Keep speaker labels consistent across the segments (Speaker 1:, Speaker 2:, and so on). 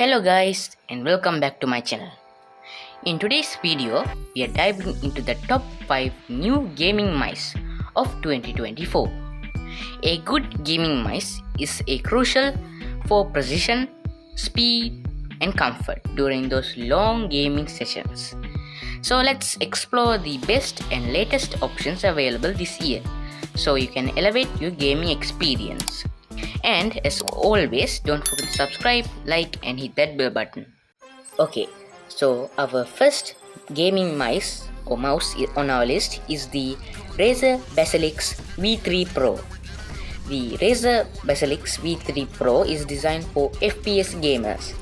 Speaker 1: Hello guys and welcome back to my channel. In today's video, we are diving into the top 5 new gaming mice of 2024. A good gaming mouse is crucial for precision, speed and comfort during those long gaming sessions. So let's explore the best and latest options available this year so you can elevate your gaming experience. And as always, don't forget to subscribe, like and hit that bell button. Okay, so our first gaming mouse on our list is the Razer Basilisk V3 Pro. The Razer Basilisk V3 Pro is designed for FPS gamers,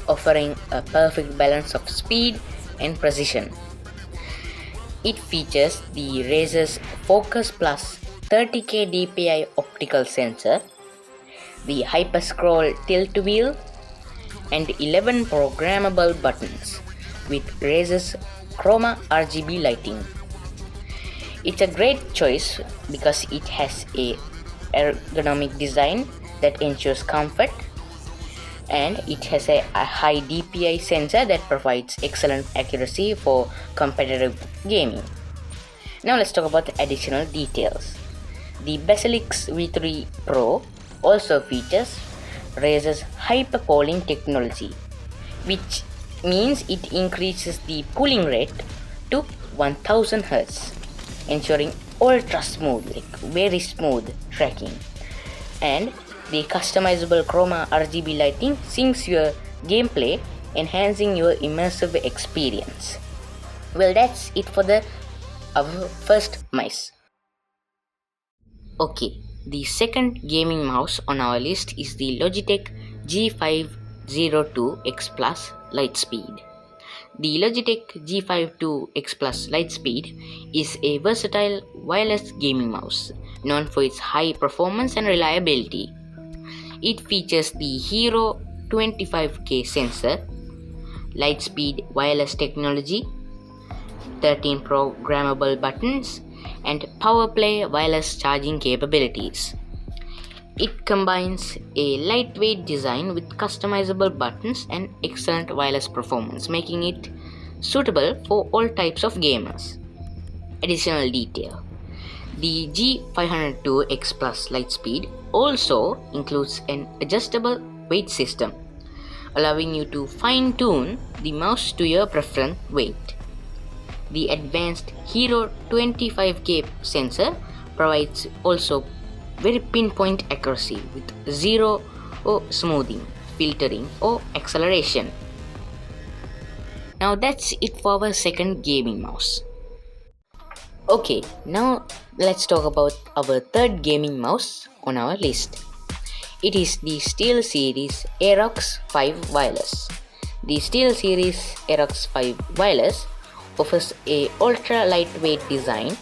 Speaker 1: offering a perfect balance of speed and precision. It features the Razer's Focus Plus 30K DPI optical sensor, the Hyper Scroll tilt wheel, and 11 programmable buttons with Razer's Chroma RGB lighting. It's a great choice because it has a ergonomic design that ensures comfort, and it has a high DPI sensor that provides excellent accuracy for competitive gaming. Now let's talk about the additional details. The Basilisk V3 Pro also features Razer's hyper cooling technology, which means it increases the cooling rate to 1000 Hz, ensuring ultra smooth, very smooth tracking. And the customizable Chroma RGB lighting syncs your gameplay, enhancing your immersive experience. Well, that's it for our first mouse. Okay, the second gaming mouse on our list is the Logitech G502X Plus Lightspeed. The Logitech G52X Plus Lightspeed is a versatile wireless gaming mouse known for its high performance and reliability. It features the Hero 25K sensor, Lightspeed wireless technology, 13 programmable buttons, and PowerPlay wireless charging capabilities. It combines a lightweight design with customizable buttons and excellent wireless performance, making it suitable for all types of gamers. Additional detail: the G502X Plus Lightspeed also includes an adjustable weight system, allowing you to fine-tune the mouse to your preferred weight. The advanced Hero 25K sensor provides also very pinpoint accuracy with zero smoothing, filtering or acceleration. Now that's it for our second gaming mouse. Okay, now let's talk about our third gaming mouse on our list. It is the SteelSeries Aerox 5 Wireless. The SteelSeries Aerox 5 Wireless offers a ultra lightweight design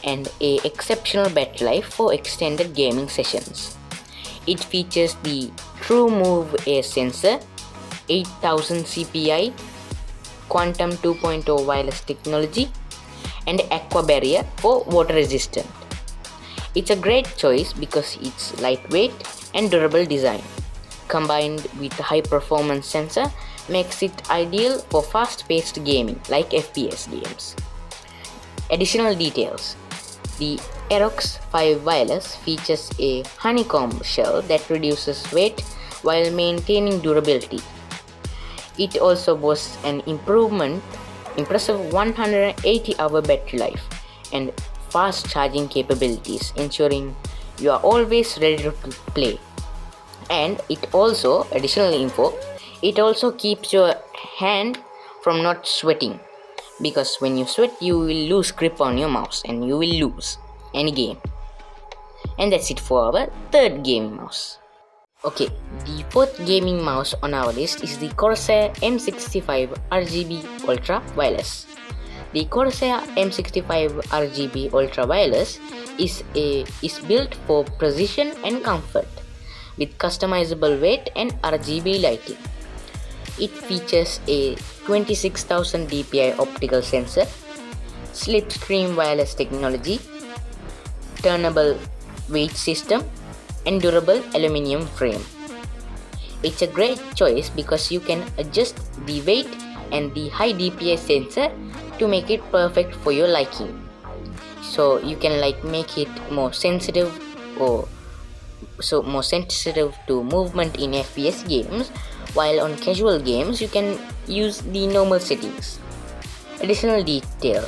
Speaker 1: and a exceptional battery life for extended gaming sessions. It features the TrueMove Air sensor, 8000 CPI, Quantum 2.0 wireless technology, and Aqua Barrier for water resistant. It's a great choice because it's lightweight and durable design, combined with a high performance sensor, makes it ideal for fast-paced gaming like FPS games. Additional details: the Aerox 5 Wireless features a honeycomb shell that reduces weight while maintaining durability. It also boasts an impressive 180-hour battery life and fast charging capabilities, ensuring you are always ready to play. And it also keeps your hand from not sweating, because when you sweat you will lose grip on your mouse and you will lose any game. And that's it for our third gaming mouse. Okay, the fourth gaming mouse on our list is the Corsair M65 RGB Ultra Wireless. The Corsair M65 RGB Ultra Wireless is built for precision and comfort with customizable weight and RGB lighting. It features a 26,000 DPI optical sensor, slipstream wireless technology, turnable weight system, and durable aluminum frame. It's a great choice because you can adjust the weight and the high DPI sensor to make it perfect for your liking. So you can make it more sensitive to movement in FPS games, while on casual games you can use the normal settings. Additional detail: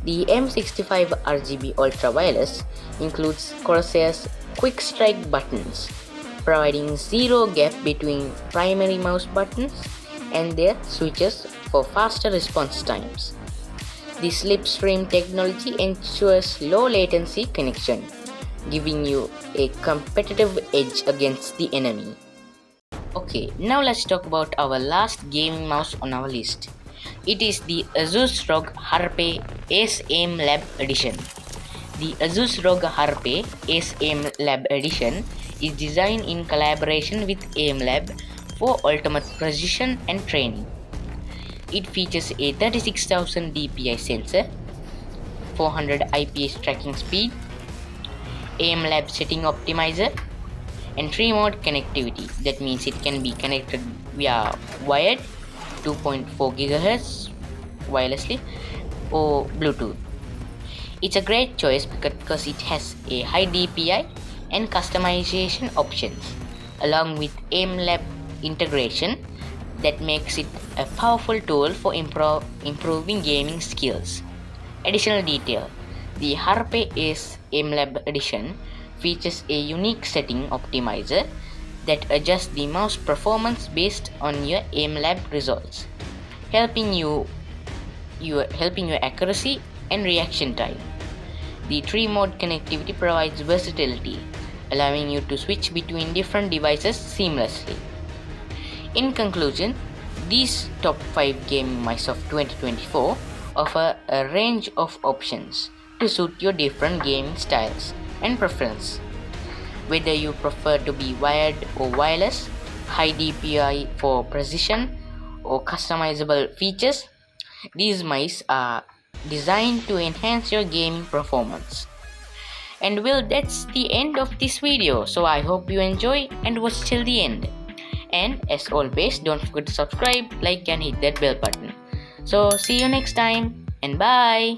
Speaker 1: the M65 RGB Ultra Wireless includes Corsair's quick strike buttons, providing zero gap between primary mouse buttons and their switches for faster response times. The slipstream technology ensures low latency connection, giving you a competitive edge against the enemy. Okay, now let's talk about our last gaming mouse on our list. It is the Asus ROG Harpe Ace Aim Lab Edition. The Asus ROG Harpe Ace Aim Lab Edition is designed in collaboration with Aim Lab for ultimate precision and training. It features a 36,000 dpi sensor, 400 IPS tracking speed, Aim Lab setting optimizer, and 3-mode connectivity. That means it can be connected via wired 2.4 GHz wirelessly or Bluetooth. It's a great choice because it has a high DPI and customization options, along with Aim Lab integration that makes it a powerful tool for improving gaming skills. Additional detail: the Harpe Ace Aim Lab Edition features a unique setting optimizer that adjusts the mouse performance based on your Aim Lab results, helping your accuracy and reaction time. The 3-mode connectivity provides versatility, allowing you to switch between different devices seamlessly. In conclusion, these top 5 gaming mice of 2024 offer a range of options to suit your different gaming styles and preference. Whether you prefer to be wired or wireless, high DPI for precision, or customizable features, these mice are designed to enhance your gaming performance. And well, that's the end of this video, so I hope you enjoy and watch till the end. And as always, don't forget to subscribe, like and hit that bell button. So see you next time, and bye.